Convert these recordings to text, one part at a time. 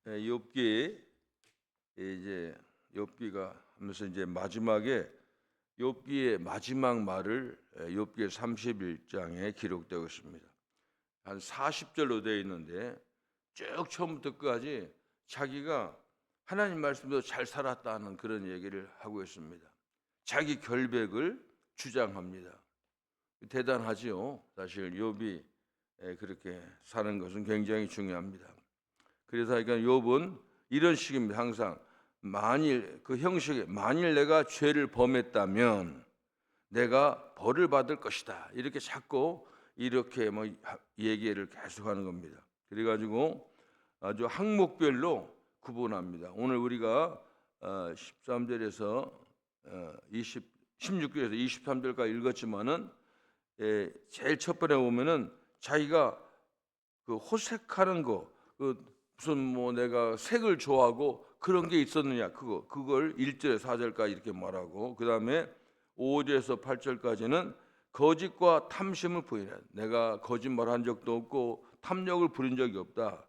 욥기 이제 욥기가 하면서 이제 마지막에 욥기의 마지막 말을 욥기 31장에 기록되고 있습니다. 한 40절로 되어 있는데 쭉 처음부터 끝까지 자기가 하나님 말씀대로 잘 살았다는 그런 얘기를 하고 있습니다. 자기 결백을 주장합니다. 대단하지요. 사실 욥이 그렇게 사는 것은 굉장히 중요합니다. 그래서 그러니까 욥은 이런 식입니다. 항상 만일 그 형식에 만일 내가 죄를 범했다면 내가 벌을 받을 것이다. 이렇게 자꾸 이렇게 뭐 얘기를 계속하는 겁니다. 그래가지고 아주 항목별로 구분합니다. 오늘 우리가 13절에서 16절에서 23절까지 읽었지만은 제일 첫 번에 보면은 자기가 그 호색하는 거, 무슨 뭐 내가 색을 좋아하고 그런 게 있었느냐, 그걸 1절에서 4절까지 이렇게 말하고, 그 다음에 5절에서 8절까지는 거짓과 탐심을 부인해. 내가 거짓말한 적도 없고 탐욕을 부린 적이 없다.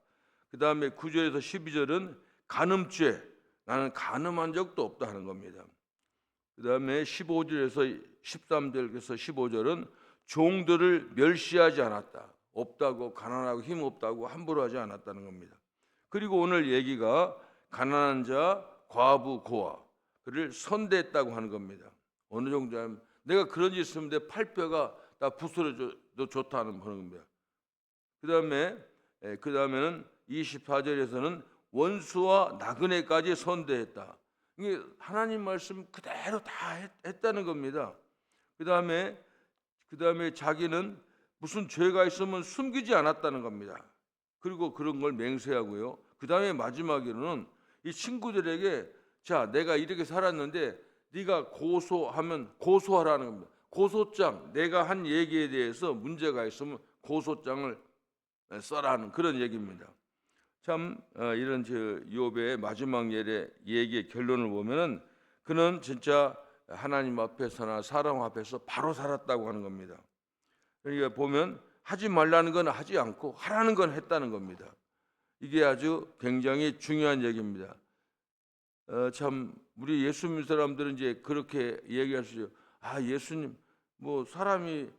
그 다음에 9절에서 12절은 간음죄, 나는 간음한 적도 없다 하는 겁니다. 그 다음에 15절에서 13절에서 15절은 종들을 멸시하지 않았다. 없다고, 가난하고 힘 없다고 함부로 하지 않았다는 겁니다. 그리고 오늘 얘기가 가난한 자, 과부, 고아 그를 선대했다고 하는 겁니다. 어느 정도냐면 내가 그런 짓 했으면 내 팔뼈가 다 부스러져도 좋다는 겁니다. 그 다음에는 24절에서는 원수와 나그네까지 선대했다. 이게 하나님 말씀 그대로 다 했다는 겁니다. 그 다음에 자기는 무슨 죄가 있으면 숨기지 않았다는 겁니다. 그리고 그런 걸 맹세하고요. 그 다음에 마지막에는 이 친구들에게 자, 내가 이렇게 살았는데 네가 고소하면 고소하라는 겁니다. 고소장, 내가 한 얘기에 대해서 문제가 있으면 고소장을 써라는 그런 얘기입니다. 참 이런 욥의 마지막 얘기의 결론을 보면은 그는 진짜 하나님 앞에서나 사람 앞에서 바로 살았다고 하는 겁니다. 그러니까 보면 하지 말라는 건 하지 않고 하라는 건 했다는 겁니다. 이게 아주 굉장히 중요한 얘기입니다. 참 우리 예수 믿는 사람들은 이제 그렇게 얘기할 수 있어요. 아, 예수님 뭐 사람이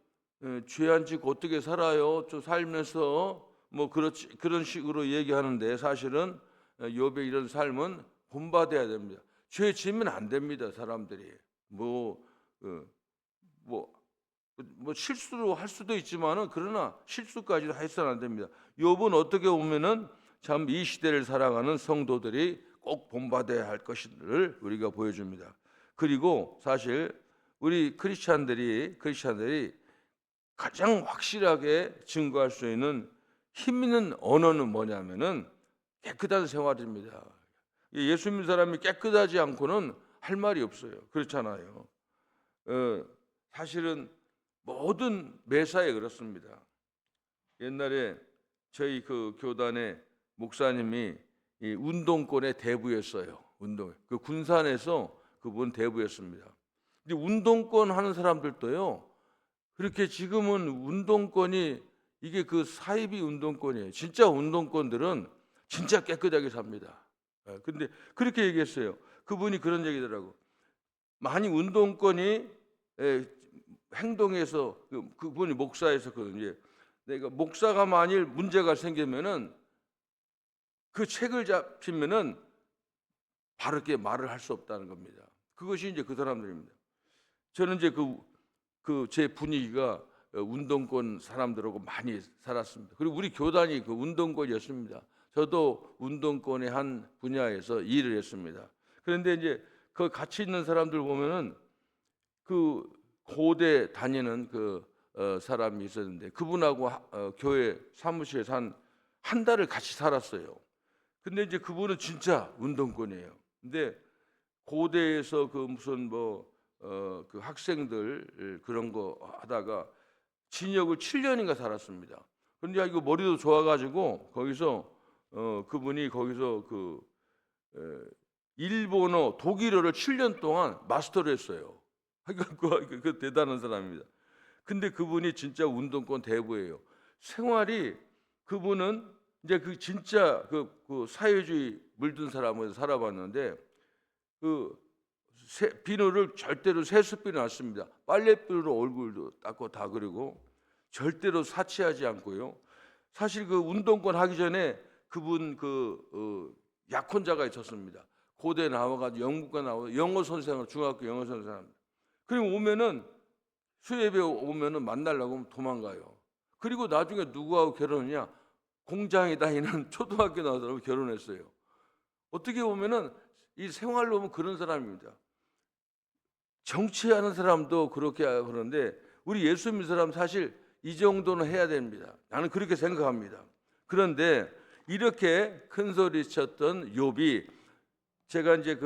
죄 안 짓고 어떻게 살아요? 저 살면서 뭐 그런 식으로 얘기하는데 사실은 욥의 이런 삶은 본받아야 됩니다. 죄 지으면 안 됩니다. 사람들이 뭐 실수로 할 수도 있지만은 그러나 실수까지도 해서는 안 됩니다. 욥은 어떻게 보면은 참 이 시대를 살아가는 성도들이 꼭 본받아야 할 것을 우리가 보여줍니다. 그리고 사실 우리 크리스찬들이 가장 확실하게 증거할 수 있는 힘 있는 언어는 뭐냐면은 깨끗한 생활입니다. 예수 믿는 사람이 깨끗하지 않고는 할 말이 없어요. 그렇잖아요. 사실은 모든 매사에 그렇습니다. 옛날에 저희 그 교단의 목사님이 이 운동권의 대부였어요. 그 군산에서 그분 대부였습니다. 근데 운동권 하는 사람들도요. 그렇게 지금은 운동권이 이게 그 사이비 운동권이에요. 진짜 운동권들은 진짜 깨끗하게 삽니다. 근데 그렇게 얘기했어요. 그분이 그런 얘기더라고. 많이 운동권이 행동에서 그분이 목사에서 이제 내가 목사가 만일 문제가 생기면은 그 책을 잡히면은 바로 이렇게 말을 할 수 없다는 겁니다. 그것이 이제 그 사람들입니다. 저는 이제 제 분위기가 운동권 사람들하고 많이 살았습니다. 그리고 우리 교단이 그 운동권이었습니다. 저도 운동권의 한 분야에서 일을 했습니다. 그런데 이제 그 같이 있는 사람들 보면은 그 고대 다니는 사람이 있었는데 그분하고 교회 사무실에서 한 달을 같이 살았어요. 근데 이제 그분은 진짜 운동권이에요. 근데 고대에서 그 무슨 그 학생들 그런 거 하다가 징역을 7년인가 살았습니다. 그런데 이거 머리도 좋아가지고 거기서 그분이 거기서 일본어, 독일어를 7년 동안 마스터를 했어요. 그 대단한 사람입니다. 근데 그분이 진짜 운동권 대부예요. 생활이 그분은 이제 그 진짜 그 사회주의 물든 사람을 살아봤는데 비누를 절대로 세숫비누 안 씁니다. 빨래비누로 얼굴도 닦고 다 그리고 절대로 사치하지 않고요. 사실 그 운동권 하기 전에 그분 약혼자가 있었습니다. 고대 나와가지고 영국가 나와 영어 선생을 중학교 영어 선생. 그리고 오면은 수협에 오면은 만나려고 하면 도망가요. 그리고 나중에 누구하고 결혼했냐? 공장에 다니는 초등학교 나와서 결혼했어요. 어떻게 보면은 이 생활로 보면 그런 사람입니다. 정치하는 사람도 그렇게 그러는데 우리 예수 믿는 사람 사실 이 정도는 해야 됩니다. 나는 그렇게 생각합니다. 그런데 이렇게 큰 소리 쳤던 욥이 제가 이제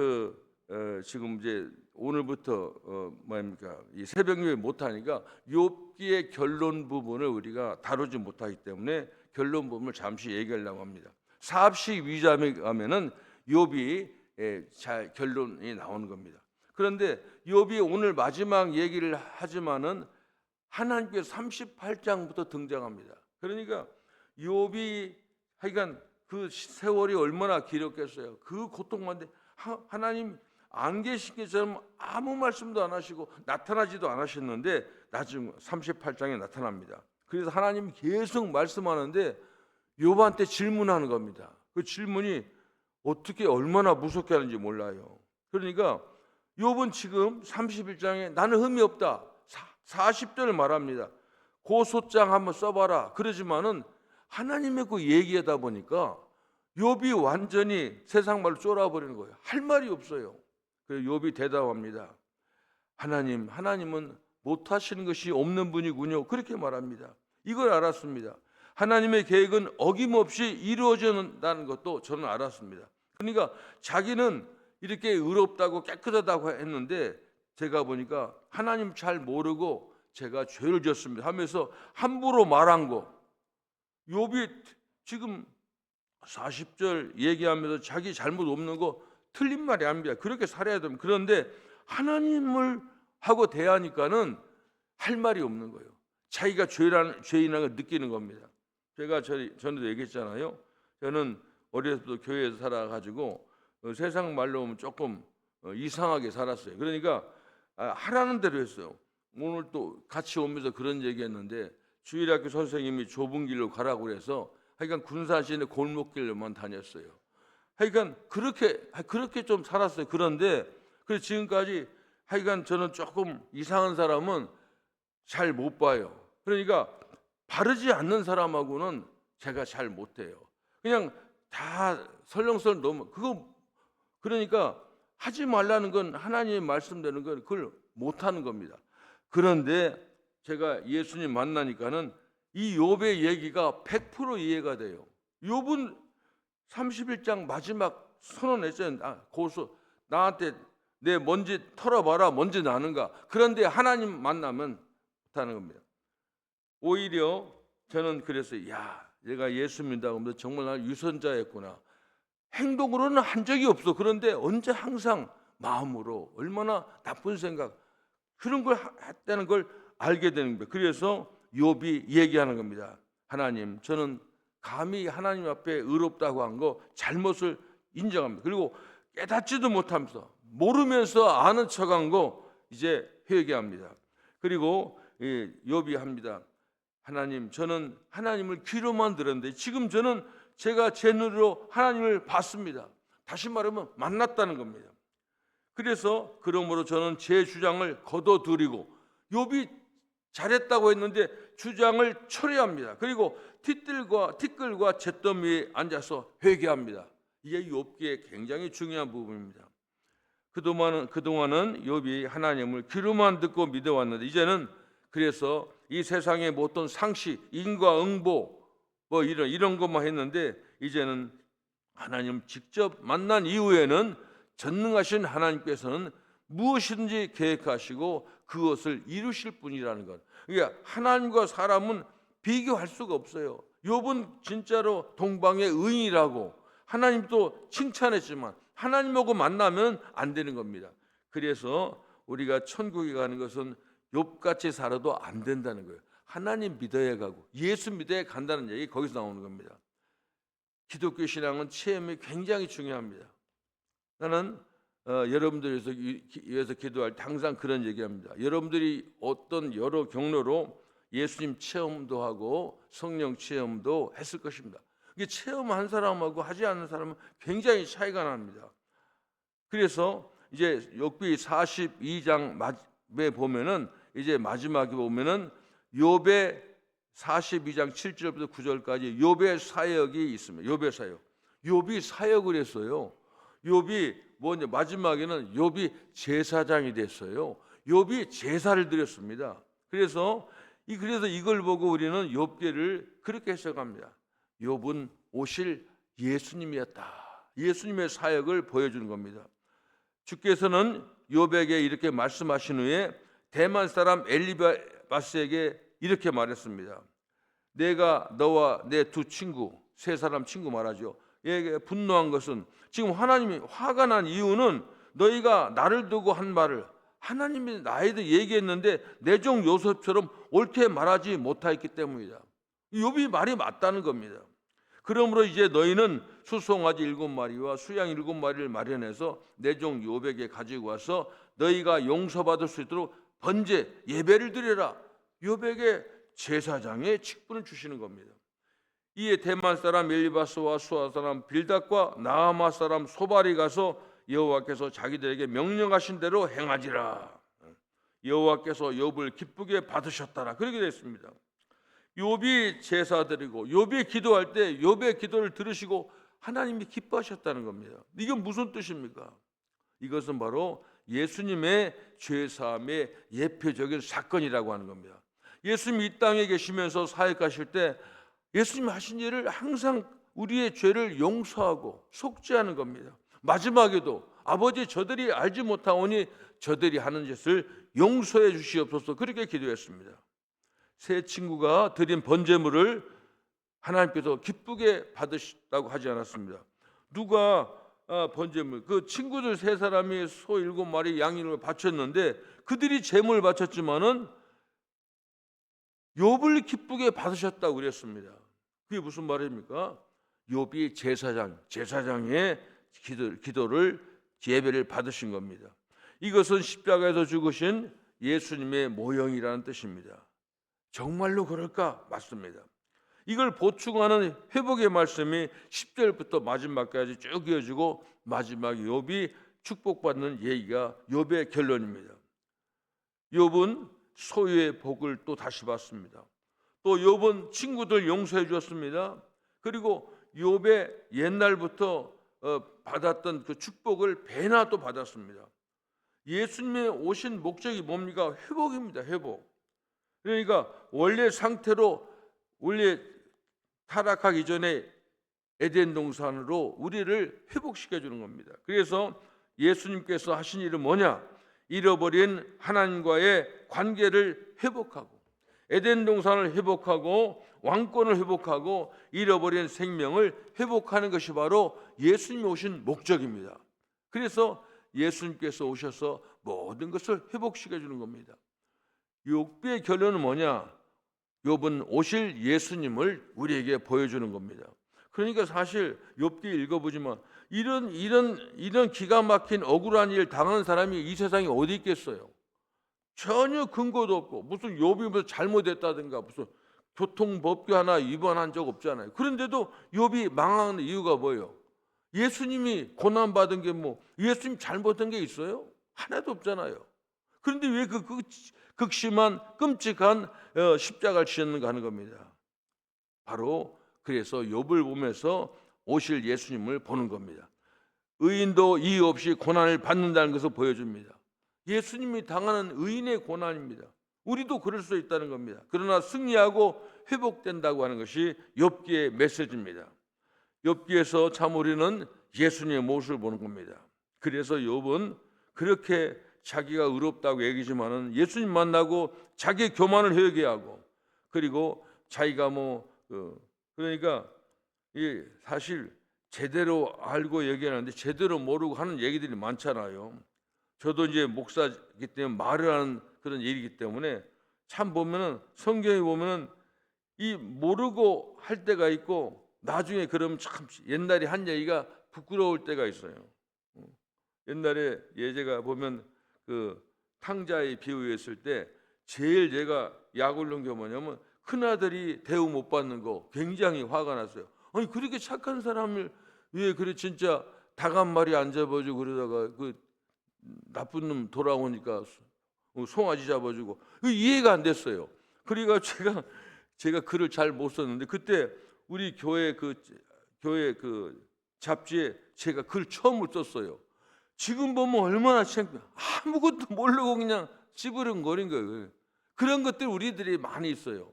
지금 이제 오늘부터 뭐입니까 이 새벽 예배 못 하니까 욥기의 결론 부분을 우리가 다루지 못하기 때문에 결론 부분을 잠시 얘기하려고 합니다. 사압시 위자에 가면은 욥이 잘 결론이 나오는 겁니다. 그런데 욥이 오늘 마지막 얘기를 하지만은 하나님께서 38장부터 등장합니다. 그러니까 욥이 하여간 그 세월이 얼마나 길었겠어요. 그 고통만데 하나님 안 계신 것처럼 아무 말씀도 안 하시고 나타나지도 않으셨는데 나중 38장에 나타납니다. 그래서 하나님이 계속 말씀하는데 욥한테 질문하는 겁니다. 그 질문이 어떻게 얼마나 무섭게 하는지 몰라요. 그러니까 욥은 지금 31장에 나는 흠이 없다. 40절을 말합니다. 고소장 한번 써봐라. 그러지만은 하나님의 그 얘기하다 보니까 욥이 완전히 세상 말로 쫄아버리는 거예요. 할 말이 없어요. 그래서 욥이 대답합니다. 하나님은 못하시는 것이 없는 분이군요. 그렇게 말합니다. 이걸 알았습니다. 하나님의 계획은 어김없이 이루어진다는 것도 저는 알았습니다. 그러니까 자기는 이렇게 의롭다고 깨끗하다고 했는데 제가 보니까 하나님 잘 모르고 제가 죄를 지었습니다 하면서 함부로 말한 거. 욥이 지금 40절 얘기하면서 자기 잘못 없는 거 틀린 말이 아닙니다. 그렇게 살아야 됩니다. 그런데 하나님을 하고 대하니까는 할 말이 없는 거예요. 자기가 죄인이라는 걸 느끼는 겁니다. 제가 전에도 얘기했잖아요. 저는 어렸을 때부터 교회에서 살아가지고 세상 말로 하면 조금 이상하게 살았어요. 그러니까 하라는 대로 했어요. 오늘 또 같이 오면서 그런 얘기했는데 주일학교 선생님이 좁은 길로 가라고 그래서 하여간 군산시내 골목길로만 다녔어요. 하여간 그렇게 좀 살았어요. 그런데 그래서 지금까지 하여간 저는 조금 이상한 사람은 잘 못 봐요. 그러니까 바르지 않는 사람하고는 제가 잘 못해요. 그냥 다 설렁설렁 넘어. 그러니까 하지 말라는 건 하나님의 말씀되는 건 그걸 못하는 겁니다. 그런데 제가 예수님 만나니까는 이 욥의 얘기가 100% 이해가 돼요. 욥은 31장 마지막 선언했잖아요. 고소 나한테 내 먼지 털어봐라. 먼지 나는가. 그런데 하나님 만나면 못하는 겁니다. 오히려 저는 그랬어요. 얘가 예수 믿는다고 하면서 정말 나 유선자였구나. 행동으로는 한 적이 없어. 그런데 언제 항상 마음으로 얼마나 나쁜 생각 그런 걸 했다는 걸 알게 되는 겁니다. 그래서 욥이 얘기하는 겁니다. 하나님, 저는 감히 하나님 앞에 의롭다고 한 거 잘못을 인정합니다. 그리고 깨닫지도 못하면서 모르면서 아는 척한 거 이제 회개합니다. 그리고 욥이 합니다. 하나님, 저는 하나님을 귀로만 들었는데 지금 저는 제가 제 눈으로 하나님을 봤습니다. 다시 말하면 만났다는 겁니다. 그래서 그러므로 저는 제 주장을 거둬들이고 욥이 잘했다고 했는데 주장을 철회합니다. 그리고 티끌과 잿더미 위에 앉아서 회개합니다. 이게 욥기의 굉장히 중요한 부분입니다. 그동안은 욥이 하나님을 귀로만 듣고 믿어왔는데 이제는 그래서 이 세상의 어떤 상식, 인과 응보 뭐 이런 것만 했는데 이제는 하나님 직접 만난 이후에는 전능하신 하나님께서는 무엇이든지 계획하시고 그것을 이루실 분이라는 것. 그러니까 하나님과 사람은 비교할 수가 없어요. 욥은 진짜로 동방의 의인이라고 하나님도 칭찬했지만 하나님하고 만나면 안 되는 겁니다. 그래서 우리가 천국에 가는 것은 욥같이 살아도 안 된다는 거예요. 하나님 믿어야 가고 예수 믿어야 간다는 얘기 거기서 나오는 겁니다. 기독교 신앙은 체험이 굉장히 중요합니다. 나는 여러분들 위해서 기도할 때 항상 그런 얘기합니다. 여러분들이 어떤 여러 경로로 예수님 체험도 하고 성령 체험도 했을 것입니다. 이게 체험한 사람하고 하지 않는 사람은 굉장히 차이가 납니다. 그래서 이제 욥기 42장에 보면은 이제 마지막에 보면은 욥의 42장 7절부터 9절까지 욥의 사역이 있습니다. 욥의 사역. 욥이 사역을 했어요. 욥이 뭐냐, 마지막에는 욥이 제사장이 됐어요. 욥이 제사를 드렸습니다. 그래서 이걸 보고 우리는 욥기를 그렇게 해석합니다. 욥은 오실 예수님이었다. 예수님의 사역을 보여주는 겁니다. 주께서는 욥에게 이렇게 말씀하신 후에 대만 사람 엘리바스에게 이렇게 말했습니다. 내가 너와 내 두 친구, 세 사람 친구 말하죠. 얘에게 분노한 것은, 지금 하나님이 화가 난 이유는 너희가 나를 두고 한 말을 하나님이 나에게 얘기했는데 내 종 요셉처럼 옳게 말하지 못하였기 때문이다. 욥이 말이 맞다는 겁니다. 그러므로 이제 너희는 수송아지 7마리와 수양 7마리를 마련해서 내 종 욥에게 가지고 와서 너희가 용서받을 수 있도록 번제 예배를 드려라. 욥에게 제사장의 직분을 주시는 겁니다. 이에 대만 사람 엘리바스와 수아 사람 빌닷과 나아마 사람 소발이 가서 여호와께서 자기들에게 명령하신 대로 행하지라. 여호와께서 욥을 기쁘게 받으셨다라. 그렇게 됐습니다. 욥이 제사 드리고 욥이 기도할 때 욥의 기도를 들으시고 하나님이 기뻐하셨다는 겁니다. 이건 무슨 뜻입니까? 이것은 바로 예수님의 죄사함의 예표적인 사건이라고 하는 겁니다. 예수님이 이 땅에 계시면서 사역하실 때 예수님 하신 일을 항상 우리의 죄를 용서하고 속죄하는 겁니다. 마지막에도 아버지, 저들이 알지 못하오니 저들이 하는 짓을 용서해 주시옵소서, 그렇게 기도했습니다. 세 친구가 드린 번제물을 하나님께서 기쁘게 받으셨다고 하지 않았습니다. 누가 번제물, 그 친구들 세 사람이 소 7마리 양 7마리 바쳤는데 그들이 제물을 바쳤지만은 욥을 기쁘게 받으셨다고 그랬습니다. 그게 무슨 말입니까? 욥이 제사장의 기도를 예배를 받으신 겁니다. 이것은 십자가에서 죽으신 예수님의 모형이라는 뜻입니다. 정말로 그럴까? 맞습니다. 이걸 보충하는 회복의 말씀이 10절부터 마지막까지 쭉 이어지고 마지막 욥이 축복받는 얘기가 욥의 결론입니다. 욥은 소유의 복을 또 다시 받습니다. 또 욥은 친구들 용서해 주었습니다. 그리고 욥의 옛날부터 받았던 그 축복을 배나 또 받았습니다. 예수님의 오신 목적이 뭡니까? 회복입니다. 회복. 그러니까 원래 상태로, 원래 타락하기 전에 에덴 동산으로 우리를 회복시켜 주는 겁니다. 그래서 예수님께서 하신 일은 뭐냐? 잃어버린 하나님과의 관계를 회복하고 에덴 동산을 회복하고 왕권을 회복하고 잃어버린 생명을 회복하는 것이 바로 예수님이 오신 목적입니다. 그래서 예수님께서 오셔서 모든 것을 회복시켜 주는 겁니다. 욥의 결론은 뭐냐? 욥은 오실 예수님을 우리에게 보여주는 겁니다. 그러니까 사실 욥기 읽어보지만 이런 기가 막힌 억울한 일 당하는 사람이 이 세상에 어디 있겠어요? 전혀 근거도 없고, 무슨 욥이 무슨 잘못했다든가 무슨 교통법규 하나 위반한 적 없잖아요. 그런데도 욥이 망하는 이유가 뭐예요? 예수님이 고난받은 게 뭐 예수님 잘못한 게 있어요? 하나도 없잖아요. 그런데 왜 그 극심한 끔찍한 십자가를 지셨는가 하는 겁니다. 바로 그래서 욥을 보면서 오실 예수님을 보는 겁니다. 의인도 이유 없이 고난을 받는다는 것을 보여줍니다. 예수님이 당하는 의인의 고난입니다. 우리도 그럴 수 있다는 겁니다. 그러나 승리하고 회복된다고 하는 것이 욥기의 메시지입니다. 욥기에서 참 우리는 예수님의 모습을 보는 겁니다. 그래서 욥은 그렇게 자기가 의롭다고 얘기지만은 예수님 만나고 자기 교만을 회개하고, 그리고 자기가 그러니까 이 사실 제대로 알고 얘기하는데 제대로 모르고 하는 얘기들이 많잖아요. 저도 이제 목사이기 때문에 말을 하는 그런 일이기 때문에 참 보면은 성경에 보면은 이 모르고 할 때가 있고 나중에 그러면 참 옛날에 한 얘기가 부끄러울 때가 있어요. 옛날에 예제가 보면 그 탕자의 비유했을 때 제일 얘가 약 올린 게 뭐냐면 큰아들이 대우 못 받는 거 굉장히 화가 났어요. 아니 그렇게 착한 사람을 왜 그래 진짜 닭 한 마리 안 잡아주고 그러다가 그 나쁜 놈 돌아오니까 송아지 잡아주고 이해가 안 됐어요. 그러니까 제가 글을 잘 못 썼는데 그때 우리 교회 그 잡지에 제가 글 처음으로 썼어요. 지금 보면 얼마나 아무것도 모르고 그냥 찌부름거린 거예요. 그런 것들 우리들이 많이 있어요.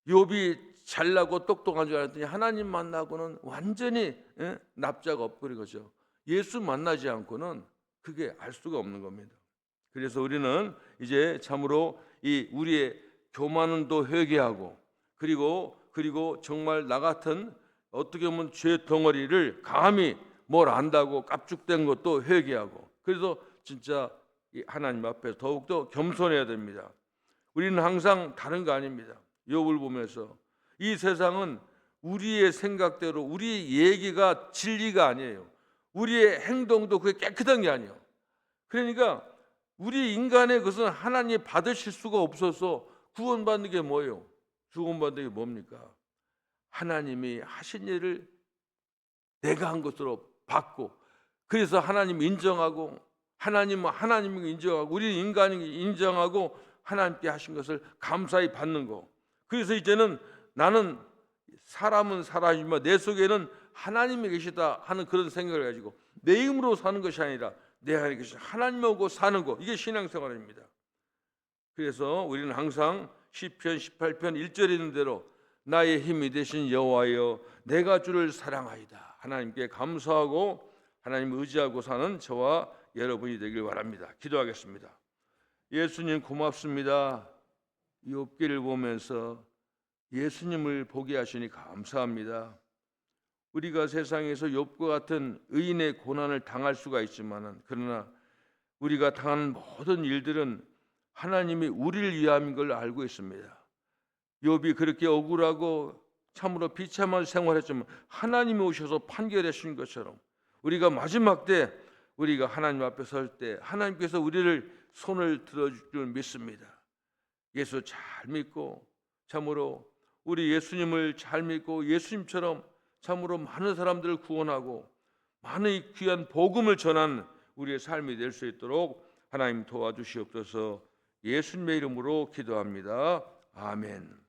욥이 잘나고 똑똑한 줄 알았더니 하나님 만나고는 완전히 납작 엎어린 거죠. 예수 만나지 않고는 그게 알 수가 없는 겁니다. 그래서 우리는 이제 참으로 이 우리의 교만도 회개하고 그리고 정말 나 같은 어떻게 보면 죄 덩어리를 감히 뭘 안다고 깝죽된 것도 회개하고 그래서 진짜 하나님 앞에 더욱더 겸손해야 됩니다. 우리는 항상 다른 거 아닙니다. 욥을 보면서 이 세상은 우리의 생각대로 우리 얘기가 진리가 아니에요. 우리의 행동도 그게 깨끗한 게 아니에요. 그러니까 우리 인간의 것은 하나님이 받으실 수가 없어서 구원받는 게 뭐예요? 구원받는 게 뭡니까? 하나님이 하신 일을 내가 한 것으로 받고 그래서 하나님 인정하고 하나님을 인정하고 우리 인간이 인정하고 하나님께 하신 것을 감사히 받는 거. 그래서 이제는 나는 사람은 사람이지만 내 속에는 하나님이 계시다 하는 그런 생각을 가지고 내 힘으로 사는 것이 아니라 내 안에 계신 하나님하고 사는 거. 이게 신앙생활입니다. 그래서 우리는 항상 시편 18편 1절에 있는 대로 나의 힘이 되신 여호와여 내가 주를 사랑하이다. 하나님께 감사하고 하나님 의지하고 사는 저와 여러분이 되길 바랍니다. 기도하겠습니다. 예수님 고맙습니다. 욥기를 보면서 예수님을 보게 하시니 감사합니다. 우리가 세상에서 욥과 같은 의인의 고난을 당할 수가 있지만은 그러나 우리가 당하는 모든 일들은 하나님이 우리를 위함인 걸 알고 있습니다. 욥이 그렇게 억울하고 참으로 비참한 생활했지만 하나님이 오셔서 판결하신 것처럼 우리가 마지막 때 우리가 하나님 앞에 설 때 하나님께서 우리를 손을 들어줄 줄 믿습니다. 예수 잘 믿고 참으로 우리 예수님을 잘 믿고 예수님처럼 참으로 많은 사람들을 구원하고 많은 귀한 복음을 전한 우리의 삶이 될 수 있도록 하나님 도와주시옵소서. 예수님의 이름으로 기도합니다. 아멘.